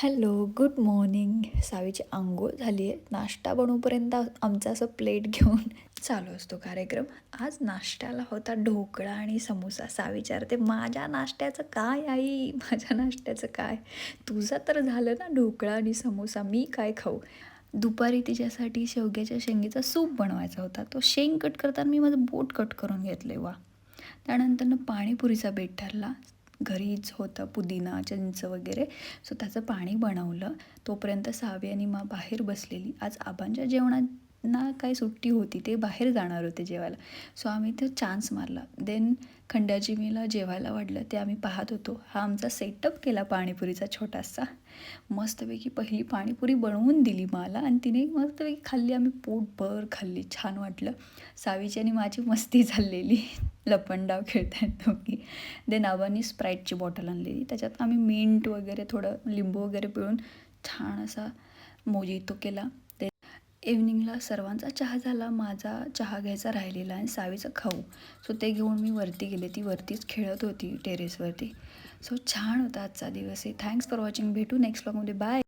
Hello, good morning. सावीची अंघोळ झाली आहे. नाश्ता बनवूपर्यंत आमचा असं प्लेट घेऊन चालू असतो कार्यक्रम. आज नाश्त्याला होता ढोकळा आणि समोसा. सावी विचारते, माझ्या नाश्त्याचं काय आई? माझ्या नाश्त्याचं काय? तुझं तर झालं ना ढोकळा आणि समोसा, मी काय खाऊ? दुपारी तिच्यासाठी शेवग्याच्या शेंगेचा सूप बनवायचा होता. तो शेंग कट करताना मी माझं बोट कट करून घेतले वा. त्यानंतरनं पाणीपुरीचा बेत ठरला. घरीच होतं पुदिना, चिंच वगैरे. सो त्याचं पाणी बनवलं. तोपर्यंत सावी आणि मा बाहेर बसलेली. आज आबांच्या जेवणांना काय सुट्टी होती, ते बाहेर जाणार होते जेवायला. सो आम्ही ते चान्स मारला. देन खंड्याजीमीला जेवायला वाढलं, ते आम्ही पाहत होतो. हा आमचा सेटअप केला पाणीपुरीचा छोटासा. मस्तपैकी पहिली पाणीपुरी बनवून दिली मला आणि तिने मस्तपैकी खाल्ली. आम्ही पोटभर खाल्ली, छान वाटलं. सावीची आणि माझी मस्ती झालेली. लपंडाव खेळतायत दोघी. देन आबांनी स्प्राईटची बॉटल आणलेली, त्याच्यात आम्ही मिंट वगैरे थोडं लिंबू वगैरे पिळून छान असा मोजितो केला. ते इव्हनिंगला सर्वांचा चहा झाला. माझा चहा घ्यायचा राहिलेला आणि सावीचं खाऊ. सो ते घेऊन मी वरती गेले. ती वरतीच खेळत होती टेरेसवरती. सो छान होता आजचा दिवस आहे. Thanks for watching. भेटू नेक्स्ट ब्लॉगमध्ये. बाय.